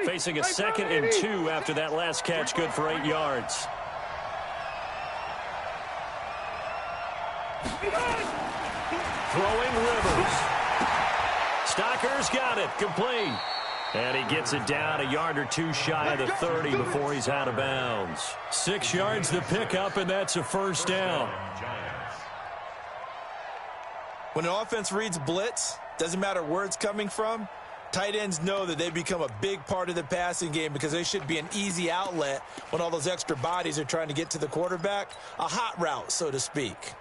Facing a 2nd and 2 after that last catch, good for 8 yards. Throwing Rivers. Stocker's got it, complete. And he gets it down a yard or two shy of the 30 before he's out of bounds. 6 yards the pickup, and that's a first down. When an offense reads blitz, doesn't matter where it's coming from, tight ends know that they become a big part of the passing game because they should be an easy outlet when all those extra bodies are trying to get to the quarterback. A hot route, so to speak.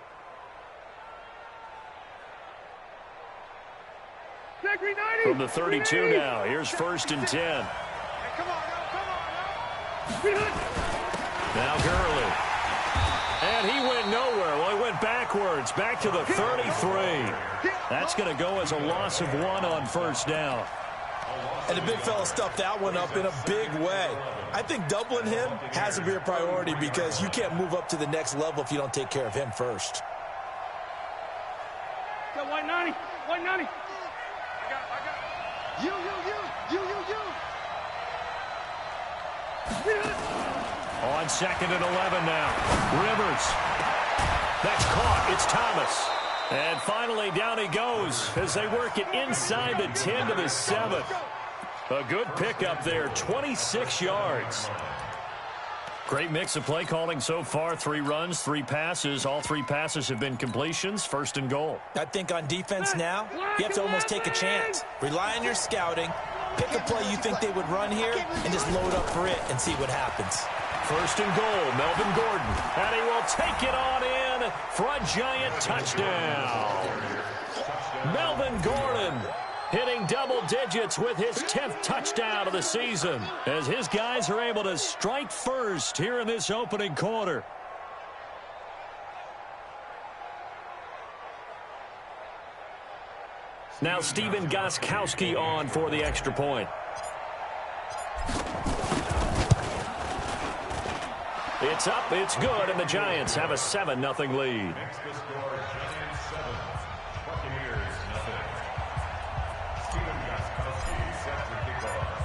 From the 32 now, here's 1st and 10. Now Gurley. And he went nowhere. Well, he went backwards, back to the 33. That's going to go as a loss of 1 on first down. And the big fella stuffed that one up in a big way. I think doubling him has to be a priority because you can't move up to the next level if you don't take care of him first. Go, white 90. White 90. You. On 2nd and 11 now. Rivers. That's caught. It's Thomas. And finally, down he goes as they work it inside the 10 to the 7. A good pickup there, 26 yards. Great mix of play calling so far. 3 runs, 3 passes. All 3 passes have been completions. 1st and goal. I think on defense now, you have to almost take a chance. Rely on your scouting. Pick a play you think they would run here and just load up for it and see what happens. 1st and goal, Melvin Gordon. And he will take it on in for a giant touchdown. Melvin Gordon hitting double digits with his 10th touchdown of the season as his guys are able to strike first here in this opening quarter. Now Stephen Gostkowski on for the extra point. It's up, it's good, and the Giants have a 7-0 lead.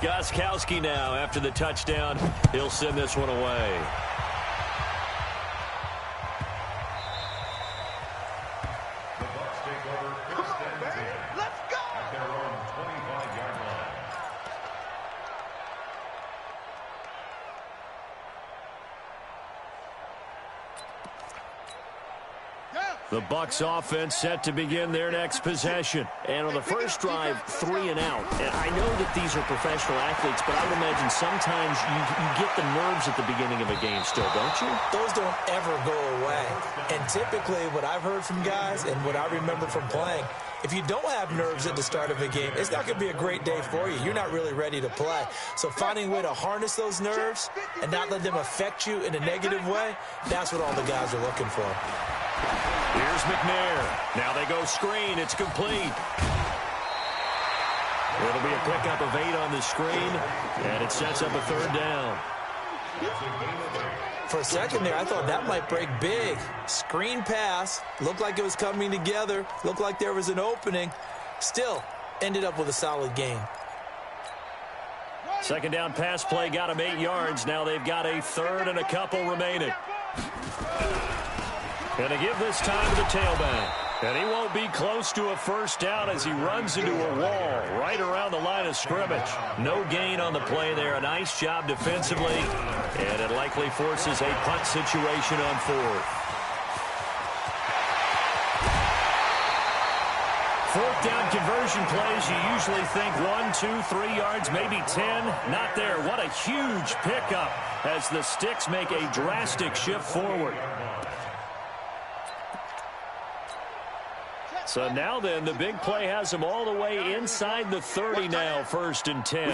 Gostkowski now after the touchdown. He'll send this one away. The Bucs offense set to begin their next possession. And on the first drive, 3 and out. And I know that these are professional athletes, but I would imagine sometimes you get the nerves at the beginning of a game still, don't you? Those don't ever go away. And typically what I've heard from guys and what I remember from playing, if you don't have nerves at the start of a game, it's not going to be a great day for you. You're not really ready to play. So finding a way to harness those nerves and not let them affect you in a negative way, that's what all the guys are looking for. Here's McNair. Now they go screen. It's complete. It'll be a pickup of 8 on the screen, and it sets up a 3rd down. For a second there, I thought that might break big. Screen pass. Looked like it was coming together. Looked like there was an opening. Still, ended up with a solid gain. 2nd down pass play got him 8 yards. Now they've got a 3rd and a couple remaining. Going to give this time to the tailback. And he won't be close to a first down as he runs into a wall right around the line of scrimmage. No gain on the play there. A nice job defensively. And it likely forces a punt situation on 4th. 4th down conversion plays, you usually think 1, 2, 3 yards, maybe 10. Not there. What a huge pickup as the Sticks make a drastic shift forward. So now then, the big play has them all the way inside the 30 now, 1st and 10.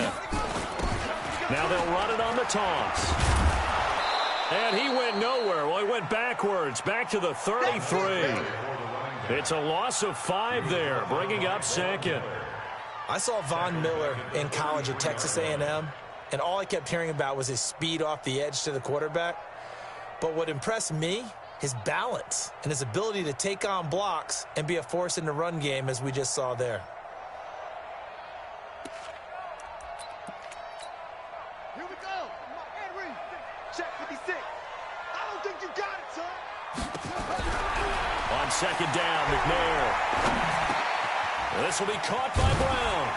Now they'll run it on the toss. And he went nowhere. Well, he went backwards, back to the 33. It's a loss of 5 there, bringing up 2nd. I saw Von Miller in college at Texas A&M, and all I kept hearing about was his speed off the edge to the quarterback. But what impressed me, his balance and his ability to take on blocks and be a force in the run game, as we just saw there. Check 56. I don't think you got it, son. On second down, McNair. This will be caught by Brown.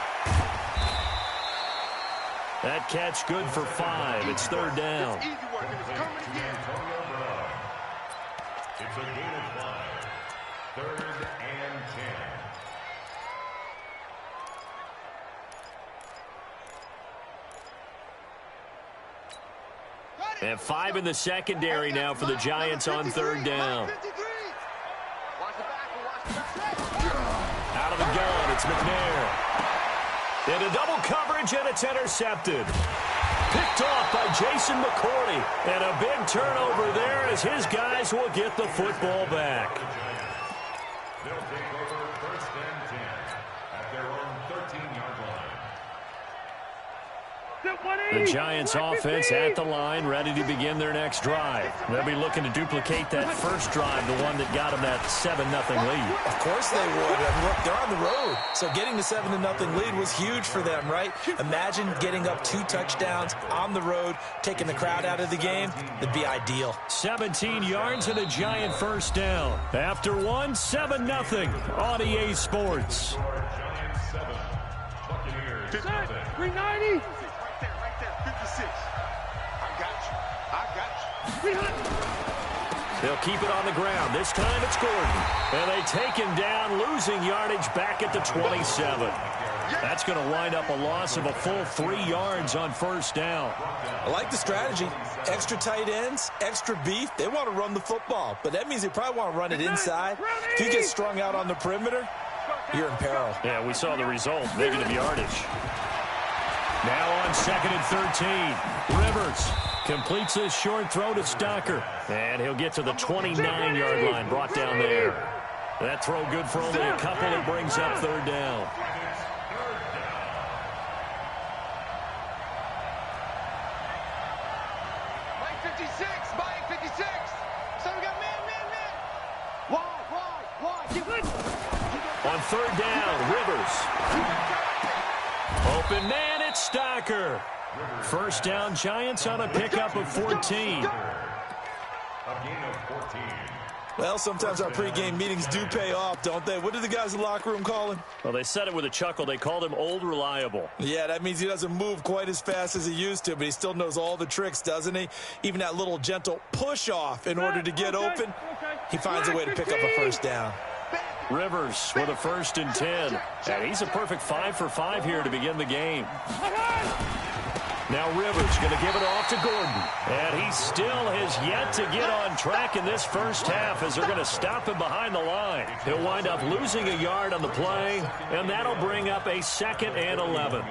That catch good for 5. It's third down. It's easy work, and it's coming again. It's a gain of 5. Third and 10. And 5 in the secondary now for the Giants on third down. Out of the gun, it's McNair. Into double coverage, and it's intercepted. Picked off by Jason McCourty. And a big turnover there as his guys will get the football back. They'll take over first and 10 at their own 13-yard line. The Giants offense at the line, ready to begin their next drive. They'll be looking to duplicate that first drive, the one that got them that 7-0 lead. Of course they would. And look, they're on the road. So getting the 7-0 lead was huge for them, right? Imagine getting up 2 touchdowns on the road, taking the crowd out of the game. That'd be ideal. 17 yards and a Giant first down. After 1, 7-0 on EA Sports. Giants 7, Buccaneers 390. Right there, 56. I got you. They'll keep it on the ground. This time it's Gordon. And they take him down, losing yardage back at the 27. That's going to wind up a loss of a full 3 yards on first down. I like the strategy. Extra tight ends, extra beef. They want to run the football, but that means they probably want to run it inside. If you get strung out on the perimeter, you're in peril. Yeah, we saw the result, negative yardage. Now on second and 13, Rivers completes his short throw to Stocker. And he'll get to the 29-yard line, brought down there. That throw good for only a couple. It brings up third down. Mike 56. Mike 56. So we got man. Wide. Get lit. On third down, Rivers. Open man, it's Stocker. First down, Giants on a pickup of 14. A gain of 14. Well, sometimes our pregame meetings do pay off, don't they? What do the guys in the locker room call him? Well, they said it with a chuckle. They called him Old Reliable. Yeah, that means he doesn't move quite as fast as he used to, but he still knows all the tricks, doesn't he? Even that little gentle push-off in order to get open, he finds a way to pick up a first down. Rivers with a first and 10. And he's a perfect 5 for 5 here to begin the game. Now Rivers going to give it off to Gordon. And he still has yet to get on track in this first half as they're going to stop him behind the line. He'll wind up losing a yard on the play, and that'll bring up a 2nd and 11.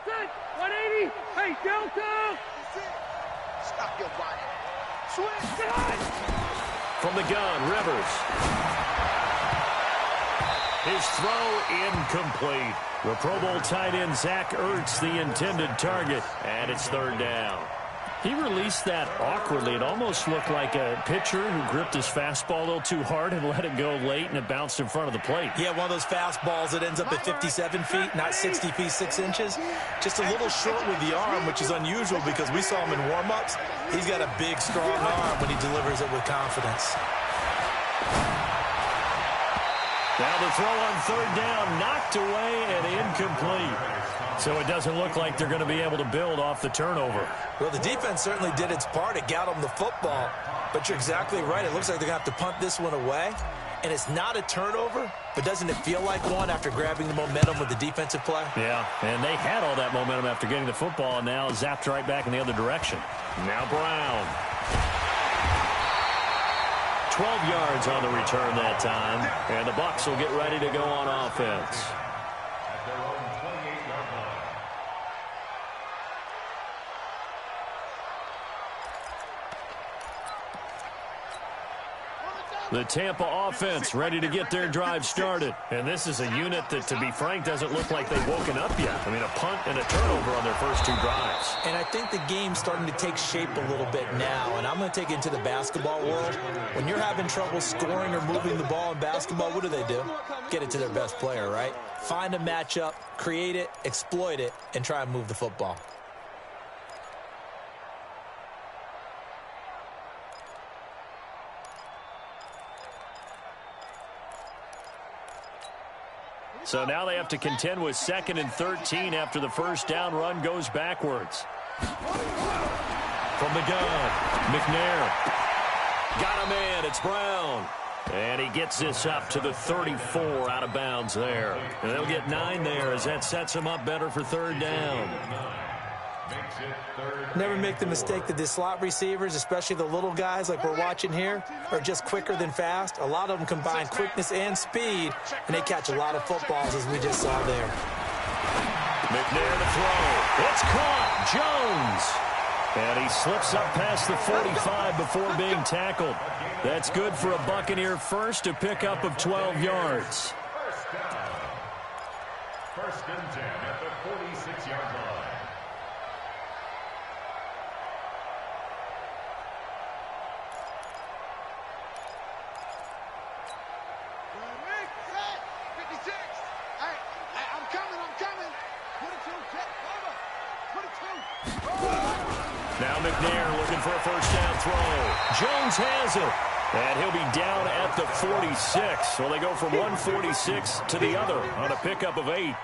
Set. 180. Hey, Delta. Stop your body. Switch. From the gun, Rivers. His throw incomplete. The Pro Bowl tight end Zach Ertz, the intended target, and it's third down. He released that awkwardly. It almost looked like a pitcher who gripped his fastball a little too hard and let it go late, and it bounced in front of the plate. Yeah, one of those fastballs that ends up at 57 feet, not 60 feet, 6 inches. Just a little short with the arm, which is unusual because we saw him in warm-ups. He's got a big, strong arm when he delivers it with confidence. Now the throw on third down, knocked away and incomplete. So it doesn't look like they're going to be able to build off the turnover. Well, the defense certainly did its part. It got them the football. But you're exactly right. It looks like they're going to have to punt this one away. And it's not a turnover, but doesn't it feel like one after grabbing the momentum with the defensive play? Yeah, and they had all that momentum after getting the football, and now zapped right back in the other direction. Now Brown. 12 yards on the return that time, and the Bucs will get ready to go on offense. At their own 28-yard line. The Tampa offense ready to get their drive started. And this is a unit that, to be frank, doesn't look like they've woken up yet. I mean, a punt and a turnover on their first 2 drives. And I think the game's starting to take shape a little bit now. And I'm going to take it into the basketball world. When you're having trouble scoring or moving the ball in basketball, what do? Get it to their best player, right? Find a matchup, create it, exploit it, and try and move the football. So now they have to contend with 2nd and 13 after the first down run goes backwards. From the gun, McNair. Got a man, it's Brown. And he gets this up to the 34 out of bounds there. And they'll get 9 there as that sets him up better for 3rd down. Never make the mistake that the slot receivers, especially the little guys like we're watching here, are just quicker than fast. A lot of them combine quickness and speed, and they catch a lot of footballs, as we just saw there. McNair to throw. It's caught. Jones. And he slips up past the 45 before being tackled. That's good for a Buccaneer first, a pickup of 12 yards. First and 10 at the 46-yard line. Now McNair looking for a first down throw. Jones has it. And he'll be down at the 46. So they go from 146 to the other on a pickup of 8. 8 yards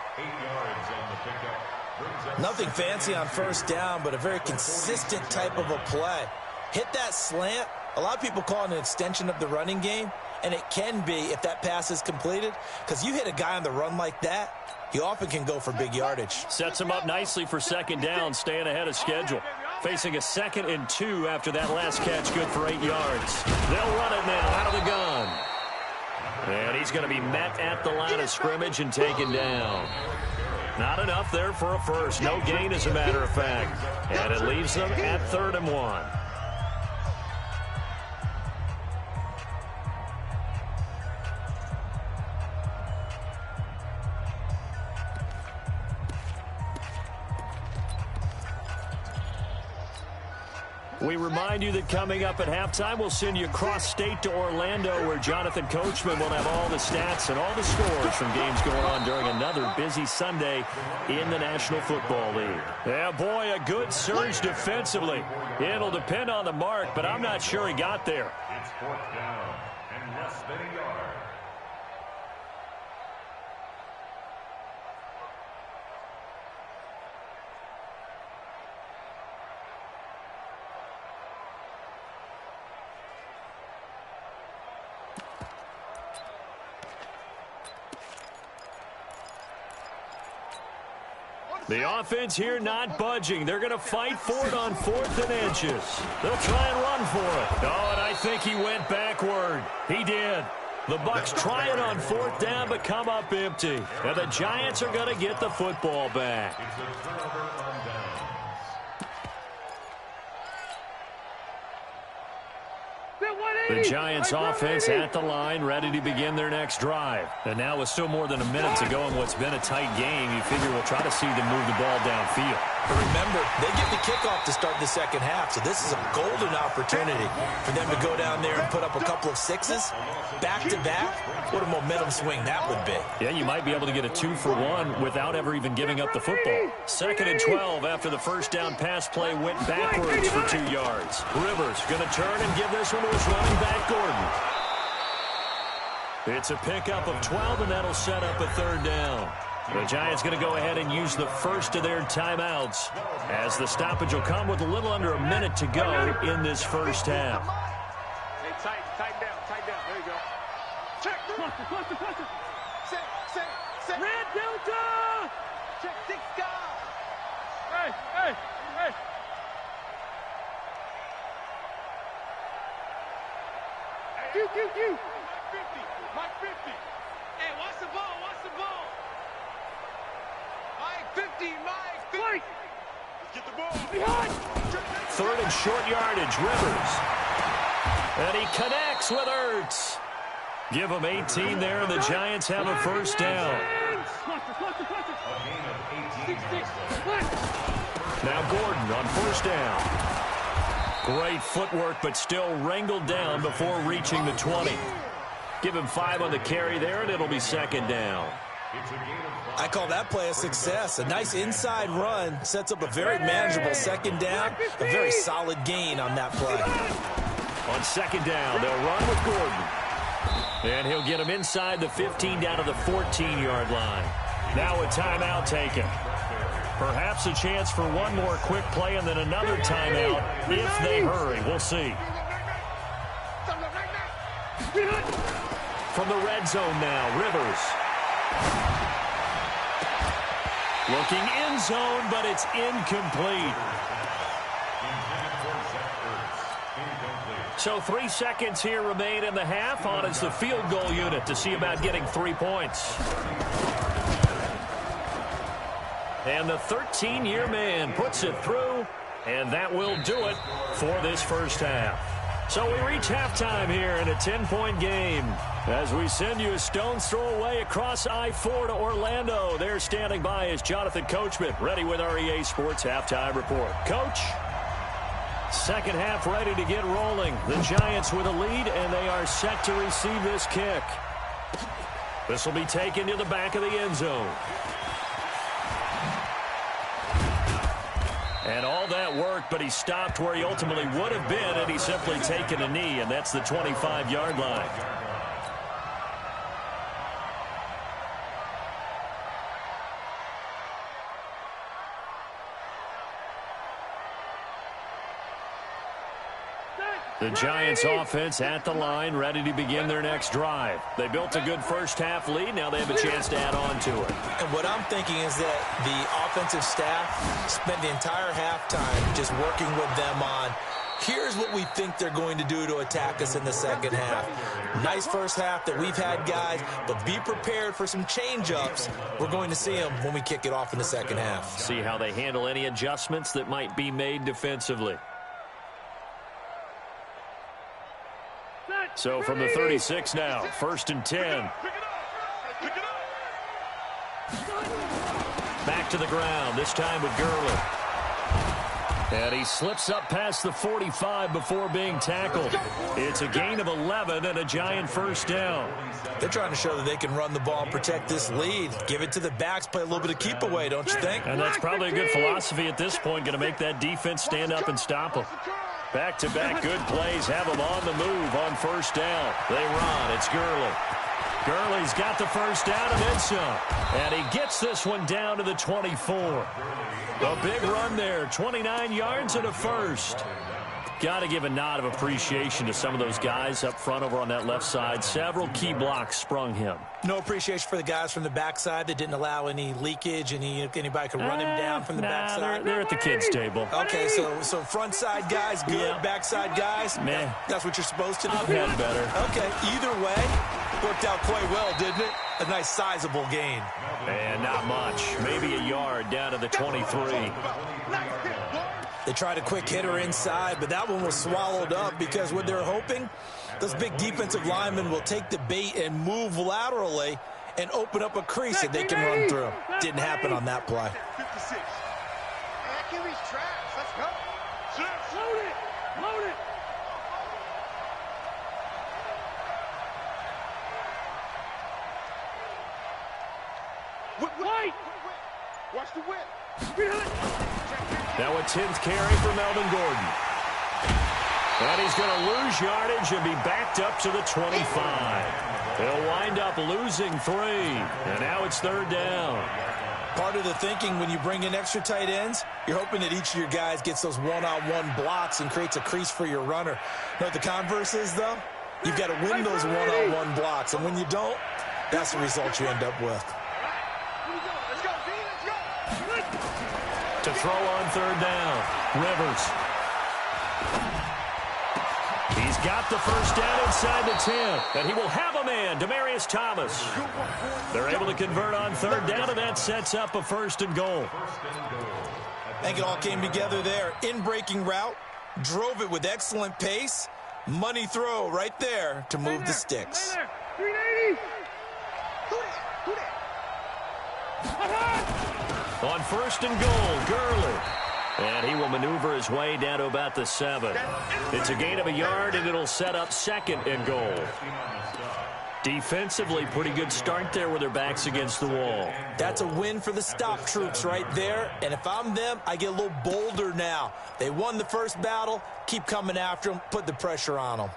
on the pickup. Nothing fancy on first down, but a very consistent type of a play. Hit that slant. A lot of people call it an extension of the running game, and it can be if that pass is completed, because you hit a guy on the run like that, he often can go for big yardage. Sets him up nicely for 2nd down, staying ahead of schedule. Facing a 2nd and 2 after that last catch, good for 8 yards. They'll run it now out of the gun. And he's going to be met at the line of scrimmage and taken down. Not enough there for a first. No gain, as a matter of fact. And it leaves them at 3rd and 1. We remind you that coming up at halftime, we'll send you across-state to Orlando, where Jonathan Coachman will have all the stats and all the scores from games going on during another busy Sunday in the National Football League. Yeah, boy, a good surge defensively. It'll depend on the mark, but I'm not sure he got there. It's 4th down and less than a yard. The offense here not budging. They're going to fight for it on 4th and inches. They'll try and run for it. Oh, and I think he went backward. He did. The Bucs try it on 4th down, but come up empty. And the Giants are going to get the football back. It's a turnover on downs. The Giants offense at the line, ready to begin their next drive. And now with still more than a minute to go in what's been a tight game, you figure we'll try to see them move the ball downfield. But remember, they get the kickoff to start the 2nd half, so this is a golden opportunity for them to go down there and put up a couple of 6s back-to-back. What a momentum swing that would be. Yeah, you might be able to get a 2-for-1 without ever even giving up the football. 2nd and 12 after the first down pass play went backwards for 2 yards. Rivers going to turn and give this one to his running back, Gordon. It's a pickup of 12, and that'll set up a 3rd down. The Giants going to go ahead and use the first of their timeouts, as the stoppage will come with a little under a minute to go in this first half. Hey, tighten down. There you go. Check. Cluster. Set. Red Delta. Check, StickGOD. Hey. Q. Mike 50. Hey, watch the ball. Mike 50. Let's get the ball. Behind. 3rd and short yardage, Rivers. And he connects with Ertz. Give him 18 there, and the Giants have a first down. Now Gordon on first down. Great footwork, but still wrangled down before reaching the 20. Give him 5 on the carry there, and it'll be second down. I call that play a success. A nice inside run sets up a very manageable second down. A very solid gain on that play. On second down, they'll run with Gordon. And he'll get him inside the 15 down to the 14-yard line. Now a timeout taken. Perhaps a chance for one more quick play and then another timeout if they hurry. We'll see. From the red zone now, Rivers. Looking end zone, but it's incomplete. So 3 seconds here remain in the half. On is the field goal unit to see about getting 3 points. And the 13-year man puts it through, and that will do it for this first half. So we reach halftime here in a 10-point game. As we send you a stone's throw away across I-4 to Orlando. There standing by is Jonathan Coachman, ready with our EA Sports Halftime Report. Coach? Second half ready to get rolling. The Giants with a lead, and they are set to receive this kick. This will be taken to the back of the end zone. And all that work, but he stopped where he ultimately would have been, and he's simply taken a knee, and that's the 25-yard line. The Giants offense at the line, ready to begin their next drive. They built a good first half lead. Now they have a chance to add on to it. And what I'm thinking is that the offensive staff spent the entire halftime just working with them on, here's what we think they're going to do to attack us in the second half. Nice first half that we've had, guys, but be prepared for some change-ups. We're going to see them when we kick it off in the second half. See how they handle any adjustments that might be made defensively. So from the 36 now, 1st and 10. Back to the ground, this time with Gurley. And he slips up past the 45 before being tackled. It's a gain of 11 and a Giant first down. They're trying to show that they can run the ball and protect this lead. Give it to the backs, play a little bit of keep away, don't you think? And that's probably a good philosophy at this point, going to make that defense stand up and stop them. Back-to-back good plays have them on the move on first down. They run. It's Gurley. Gurley's got the first down and then some. And he gets this one down to the 24. A big run there. 29 yards and a first. Got to give a nod of appreciation to some of those guys up front over on that left side. Several key blocks sprung him. No appreciation for the guys from the backside that didn't allow any leakage, anybody could run him down from the backside. They're at the kids' table. Okay, so front side guys good, yeah. Backside guys, man, that's what you're supposed to do. I've had better. Okay, either way, worked out quite well, didn't it? A nice sizable gain. And not much. Maybe a yard down to the 23. They tried a quick hitter inside, but that one was swallowed up because what they're hoping, those big defensive linemen will take the bait and move laterally and open up a crease that they can run through. Didn't happen on that play. 56. That QB's trash. Let's go. Load it. Load it. White. Watch the whip. Now a 10th carry for Melvin Gordon. And he's going to lose yardage and be backed up to the 25. He'll wind up losing 3. And now it's 3rd down. Part of the thinking when you bring in extra tight ends, you're hoping that each of your guys gets those one-on-one blocks and creates a crease for your runner. You know what the converse is, though? You've got to win those one-on-one blocks. And when you don't, that's the result you end up with. To throw on 3rd down, Rivers. He's got the first down inside the 10, and he will have a man, Demaryius Thomas. They're able to convert on 3rd down, and that sets up a 1st and goal. I think it all came together there. In-breaking route, drove it with excellent pace, Money throw right there to move the sticks. 380. On first and goal, Gurley. And he will maneuver his way down to about the 7. It's a gain of a yard, and it'll set up second and goal. Defensively, pretty good start there with their backs against the wall. That's a win for the stop troops right there. And if I'm them, I get a little bolder now. They won the first battle. Keep coming after them. Put the pressure on them.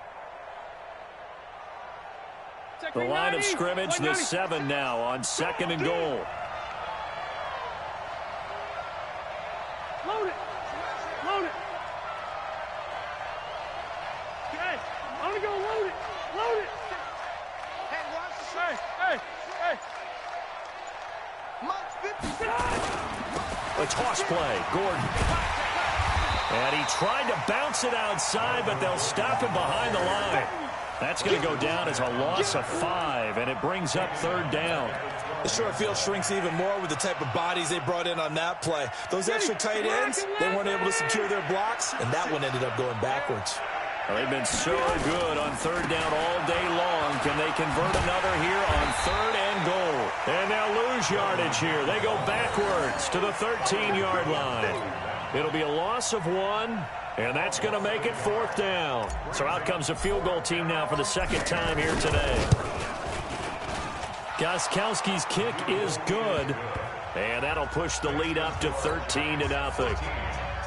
The line of scrimmage, the 7 now on second and goal. Load it. Load it. Okay. I'm going to go load it. Load it. Hey, watch the shot. Hey. March 50. A toss play, Gordon. And he tried to bounce it outside, but they'll stop him behind the line. That's going to go down as a loss of 5, and it brings up third down. The short field shrinks even more with the type of bodies they brought in on that play. Those extra tight ends, they weren't able to secure their blocks, and that one ended up going backwards. Well, they've been so good on third down all day long. Can they convert another here on third and goal? And they'll lose yardage here. They go backwards to the 13-yard line. It'll be a loss of 1. And that's going to make it fourth down. So out comes the field goal team now for the second time here today. Gostkowski's kick is good. And that'll push the lead up to 13-0.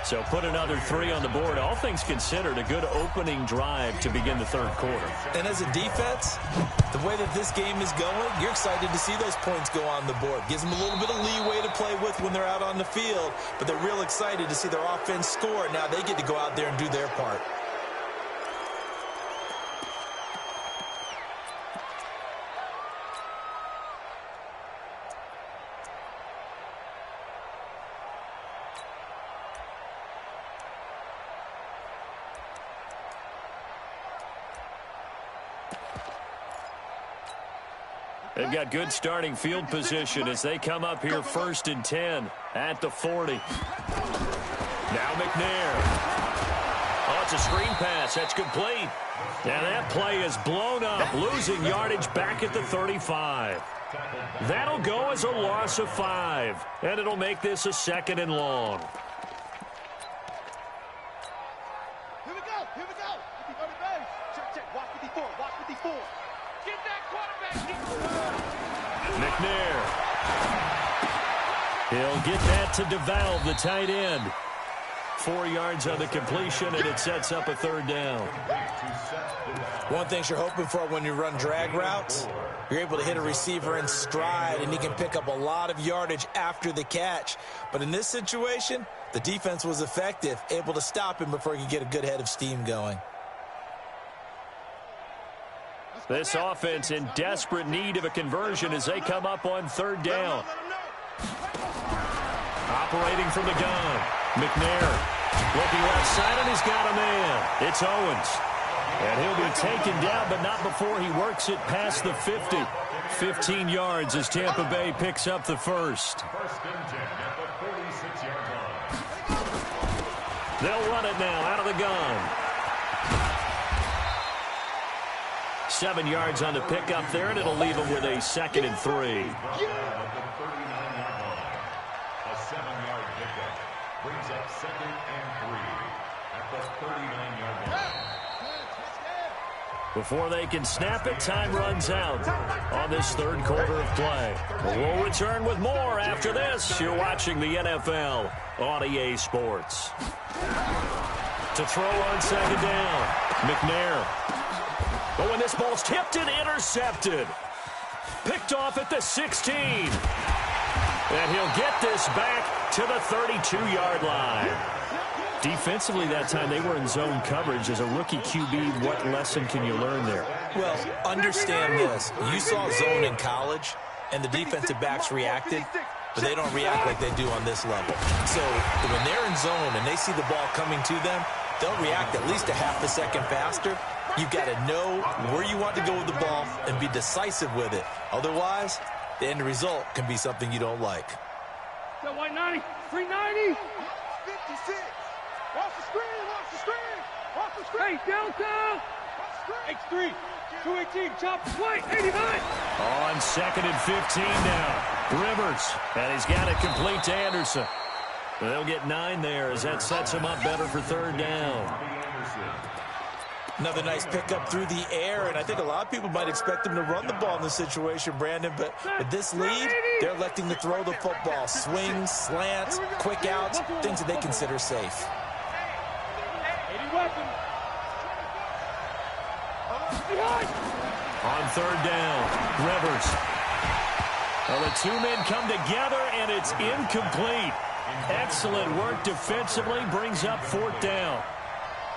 So put another 3 on the board. All things considered, a good opening drive to begin the third quarter. And as a defense, the way that this game is going, you're excited to see those points go on the board. Gives them a little bit of leeway to play with when they're out on the field, but they're real excited to see their offense score. Now they get to go out there and do their part. They've got good starting field position as they come up here first and 10 at the 40. Now McNair. Oh, it's a screen pass. That's complete. Now that play is blown up, losing yardage back at the 35. That'll go as a loss of 5, and it'll make this a second and long. Here we go. Here we go. Check. Watch 54. Watch 54. Get that quarterback. McNair. He'll get that to DeValve, the tight end. 4 yards on the completion, and it sets up a third down. One thing you're hoping for when you run drag routes, you're able to hit a receiver in stride, and he can pick up a lot of yardage after the catch. But in this situation, the defense was effective, able to stop him before he could get a good head of steam going. This offense in desperate need of a conversion as they come up on third down. Operating from the gun. McNair looking left side, and he's got a man. It's Owens. And he'll be taken down, but not before he works it past the 50. 15 yards as Tampa Bay picks up the first. First and 10 at the 46-yard line. They'll run it now out of the gun. 7 yards on the pickup there, and it'll leave them with a second and 3. At the 39-yard line. A 7-yard pickup brings up second and 3 at the 39-yard line. Before they can snap it, time runs out on this third quarter of play. We'll return with more after this. You're watching the NFL on EA Sports. To throw on second down, McNair. But when this ball's tipped and intercepted, picked off at the 16. And he'll get this back to the 32-yard line. Defensively that time, they were in zone coverage. As a rookie QB, what lesson can you learn there? Well, understand this. You saw zone in college, and the defensive backs reacted, but they don't react like they do on this level. So when they're in zone and they see the ball coming to them, they'll react at least a half a second faster. You've got to know where you want to go with the ball and be decisive with it. Otherwise, the end result can be something you don't like. Go white 90, 390. 56. Watch the screen, watch the screen. Watch the Hey, Delta! X3, 218, chop, white, 89! On 2nd and 15 now. Rivers, and he's got it complete to Anderson. They'll get 9 there as that sets him up better for 3rd down. Another nice pickup through the air, and I think a lot of people might expect them to run the ball in this situation, Brandon, but with this lead, they're electing to throw the football. Swings, slants, quick outs, things that they consider safe. On 3rd down, Rivers. Well, the two men come together, and it's incomplete. Excellent work defensively, brings up 4th down.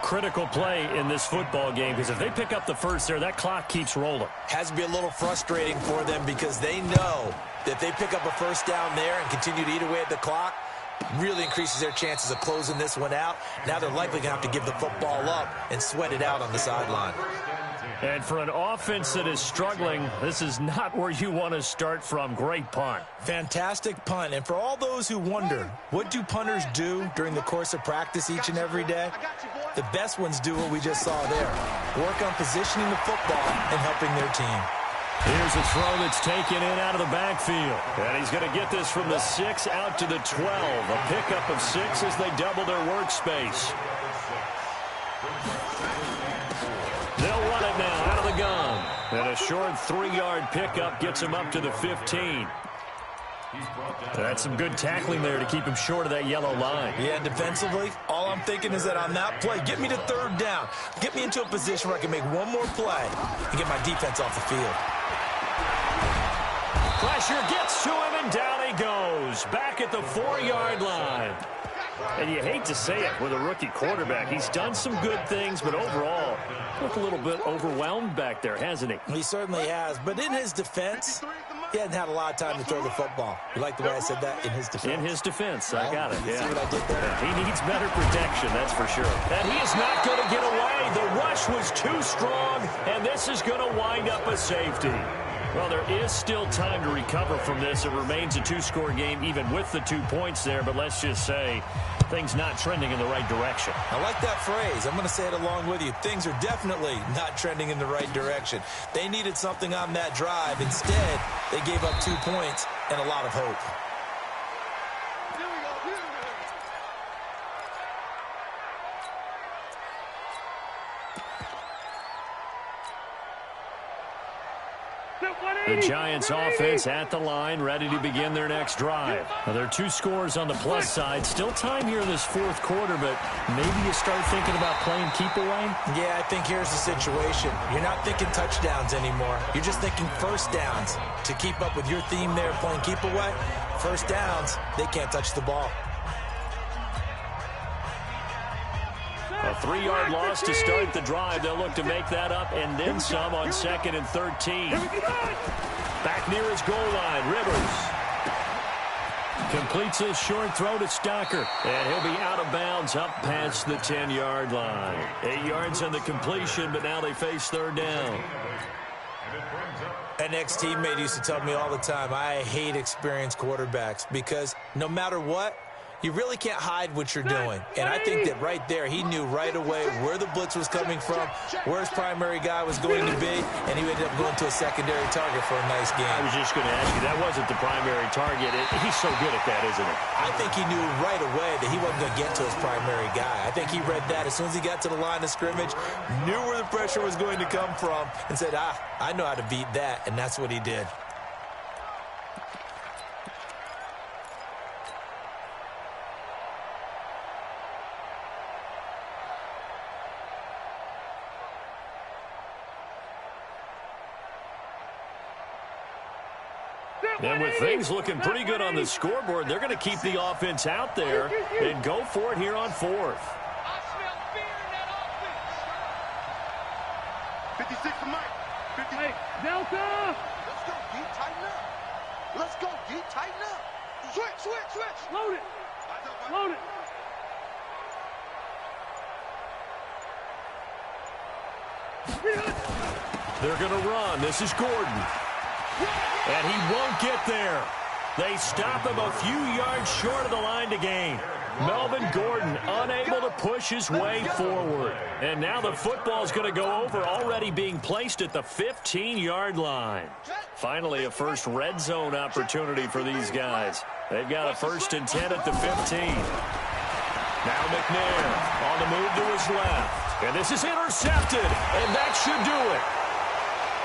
Critical play in this football game, because if they pick up the first there, that clock keeps rolling. Has to be a little frustrating for them because they know that if they pick up a 1st down there and continue to eat away at the clock, really increases their chances of closing this one out. Now they're likely going to have to give the football up and sweat it out on the sideline. And for an offense that is struggling, this is not where you want to start from. Great punt. Fantastic punt. And for all those who wonder, what do punters do during the course of practice each and every day? The best ones do what we just saw there. Work on positioning the football and helping their team. Here's a throw that's taken in out of the backfield. And he's going to get this from the 6 out to the 12. A pickup of 6 as they double their workspace. They'll run it now out of the gun. And a short 3-yard pickup gets him up to the 15. That's some good tackling there to keep him short of that yellow line. Yeah, defensively, all I'm thinking is that on that play, get me to 3rd down. Get me into a position where I can make one more play and get my defense off the field. Pressure gets to him, and down he goes. Back at the 4-yard line. And you hate to say it with a rookie quarterback. He's done some good things, but overall, looked a little bit overwhelmed back there, hasn't he? He certainly has, but in his defense, he hasn't had a lot of time to throw the football. You like the way I said that? In his defense. In his defense. I got it. You see what I did there? Yeah, he needs better protection, that's for sure. And he is not going to get away. The rush was too strong, and this is going to wind up a safety. Well, there is still time to recover from this. It remains a 2-score game, even with the 2 points there. But let's just say things not trending in the right direction. I like that phrase. I'm going to say it along with you. Things are definitely not trending in the right direction. They needed something on that drive. Instead, they gave up 2 points and a lot of hope. The Giants offense at the line, ready to begin their next drive. Now, there are 2 scores on the plus side. Still time here in this 4th quarter, but maybe you start thinking about playing keep away? Yeah, I think here's the situation. You're not thinking touchdowns anymore. You're just thinking 1st downs. To keep up with your theme there, playing keep away, 1st downs, they can't touch the ball. A 3-yard loss to start the drive. They'll look to make that up and then some on 2nd and 13. Back near his goal line, Rivers completes a short throw to Stocker, and he'll be out of bounds up past the 10-yard line. 8 yards on the completion, but now they face 3rd down. An ex-teammate used to tell me all the time, I hate experienced quarterbacks because no matter what, you really can't hide what you're doing. And I think that right there, he knew right away where the blitz was coming from, where his primary guy was going to be, and he ended up going to a secondary target for a nice game. I was just going to ask you, that wasn't the primary target. He's so good at that, isn't he? I think he knew right away that he wasn't going to get to his primary guy. I think he read that as soon as he got to the line of scrimmage, knew where the pressure was going to come from, and said, I know how to beat that, and that's what he did. And with things looking pretty good on the scoreboard, they're going to keep the offense out there and go for it here on 4th. I smell fear in that offense. 56 to Mike. 50. Hey, Delta! Let's go, D. Tighten up. Let's go, D. Tighten up. Switch. Load it. Load it. They're going to run. This is Gordon. And he won't get there. They stop him a few yards short of the line to gain. Melvin Gordon unable to push his way forward. And now the football's going to go over, already being placed at the 15-yard line. Finally, a first red zone opportunity for these guys. They've got a 1st and 10 at the 15. Now McNair on the move to his left. And this is intercepted, and that should do it.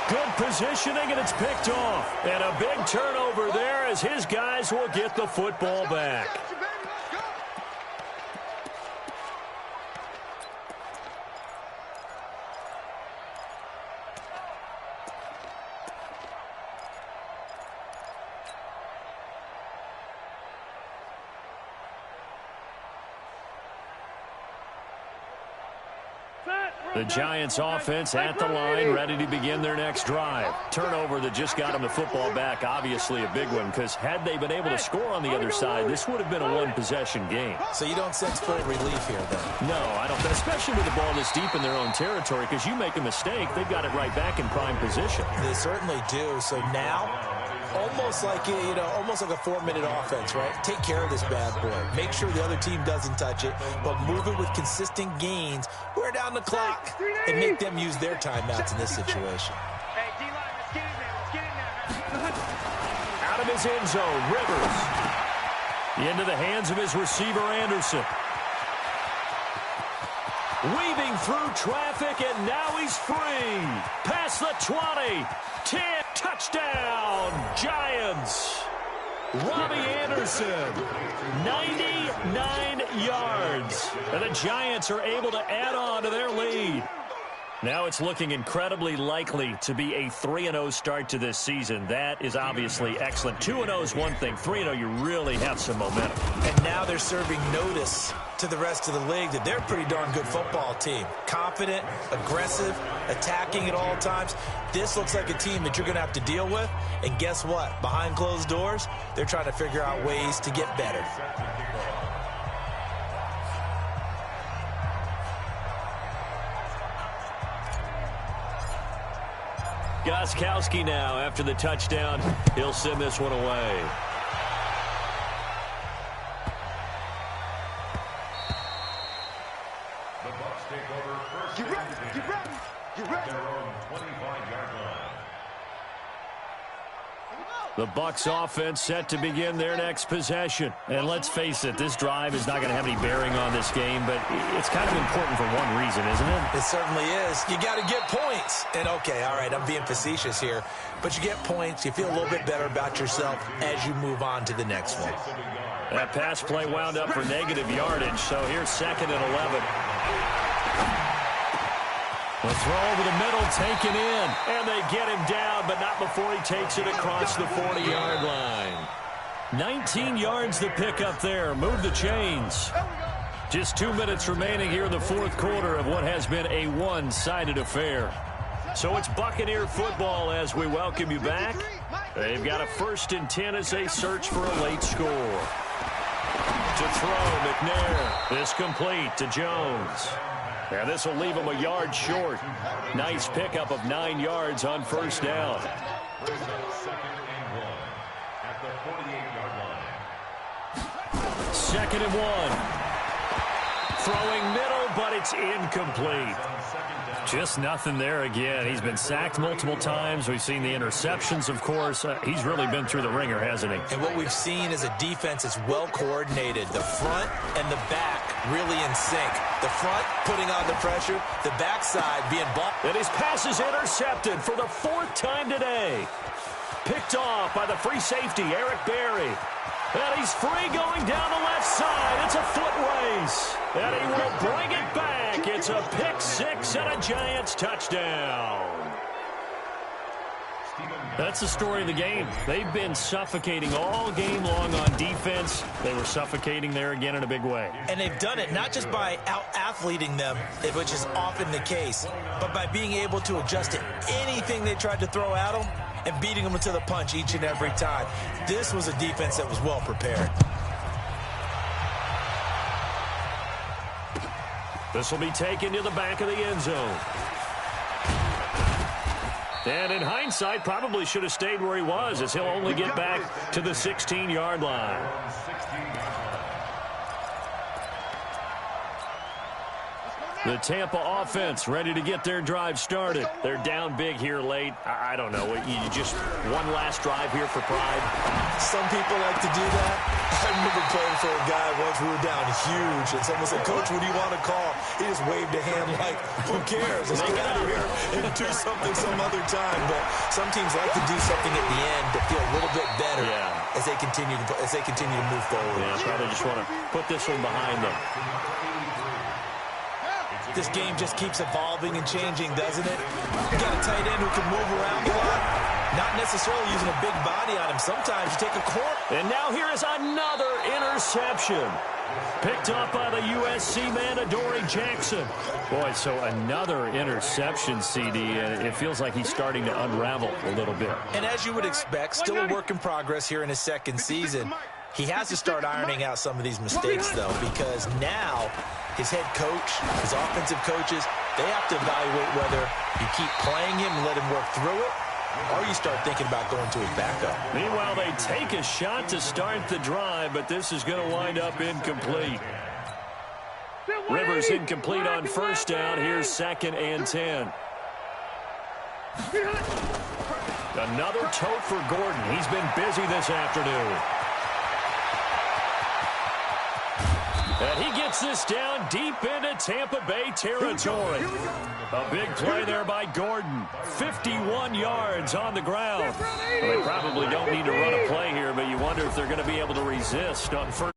Good positioning, and it's picked off. And a big turnover there as his guys will get the football back. The Giants offense at the line, ready to begin their next drive. Turnover that just got them the football back, obviously a big one, because had they been able to score on the other side, this would have been a one-possession game. So you don't sense full relief here, then? No, I don't, especially with the ball this deep in their own territory, because you make a mistake, they've got it right back in prime position. They certainly do. So now, almost like almost like a 4-minute offense, right? Take care of this bad boy. Make sure the other team doesn't touch it, but move it with consistent gains. Wear down the clock and make them use their timeouts in this situation. Hey, D-line, let's get in there. Let's get in there. Out of his end zone, Rivers. Into the hands of his receiver, Anderson. Weaving through traffic, and now he's free. Past the 20. 10. Touchdown, Giants. Robbie Anderson, 99 yards. And the Giants are able to add on to their lead. Now it's looking incredibly likely to be a 3-0 start to this season. That is obviously excellent. 2-0 is one thing. 3-0, you really have some momentum. And now they're serving notice to the rest of the league that they're a pretty darn good football team. Confident, aggressive, attacking at all times. This looks like a team that you're going to have to deal with. And guess what? Behind closed doors, they're trying to figure out ways to get better. Gostkowski now after the touchdown. He'll send this one away. The Bucs take over first. You ready? You ready? You ready? Their own 25-yard line. The Bucs offense set to begin their next possession. And let's face it, this drive is not going to have any bearing on this game, but it's kind of important for one reason, isn't it? It certainly is. You got to get points. And okay, all right, I'm being facetious here, but you get points, you feel a little bit better about yourself as you move on to the next one. That pass play wound up for negative yardage, so here's 2nd and 11. The throw over the middle, taken in, and they get him down, but not before he takes it across the 40-yard line. 19 yards to pick up there. Move the chains. Just 2 minutes remaining here in the fourth quarter of what has been a one-sided affair. So it's Buccaneer football as we welcome you back. They've got a 1st and 10 as they search for a late score. To throw, McNair. This complete to Jones. And this will leave him a yard short. Nice pickup of 9 yards on 1st down. Brings up 2nd and 1 at the 48-yard line. 2nd and 1. Throwing middle, but it's incomplete. Just nothing there again. He's been sacked multiple times. We've seen the interceptions, of course. He's really been through the ringer, hasn't he? And what we've seen is a defense that's well coordinated. The front and the back really in sync. The front putting on the pressure, the backside being blocked. And his pass is intercepted for the 4th time today. Picked off by the free safety, Eric Berry. And he's free going down the left side. It's a foot race. And he will bring it back. It's a pick 6 and a Giants touchdown. That's the story of the game. They've been suffocating all game long on defense. They were suffocating there again in a big way. And they've done it not just by out-athleting them, which is often the case, but by being able to adjust to anything they tried to throw at them and beating them to the punch each and every time. This was a defense that was well prepared. This will be taken to the back of the end zone. And in hindsight, probably should have stayed where he was, as he'll only get back to the 16-yard line. The Tampa offense ready to get their drive started. They're down big here late. I don't know. You just one last drive here for pride. Some people like to do that. I remember playing for a guy once. We were down huge, and someone said, "Coach, what do you want to call?" He just waved a hand like, "Who cares? Let's get out of here and do something some other time." But some teams like to do something at the end to feel a little bit better as they continue to move forward. Yeah, probably just want to put this one behind them. This game just keeps evolving and changing, doesn't it? You got a tight end who can move around a lot. Not necessarily using a big body on him. Sometimes you take a corner. And now here is another interception. Picked up by the USC man, Adoree Jackson. Boy, so another interception, CD, and it feels like he's starting to unravel a little bit. And as you would expect, still a work in progress here in his second season. He has to start ironing out some of these mistakes, though, because now his head coach, his offensive coaches, they have to evaluate whether you keep playing him and let him work through it, or you start thinking about going to his backup. Meanwhile, they take a shot to start the drive, but this is going to wind up incomplete. Rivers incomplete on first down. Here's 2nd and 10. Another tote for Gordon. He's been busy this afternoon. And he gets this down deep into Tampa Bay territory. A big play there by Gordon. 51 yards on the ground. Well, they probably don't need to run a play here, but you wonder if they're going to be able to resist on first.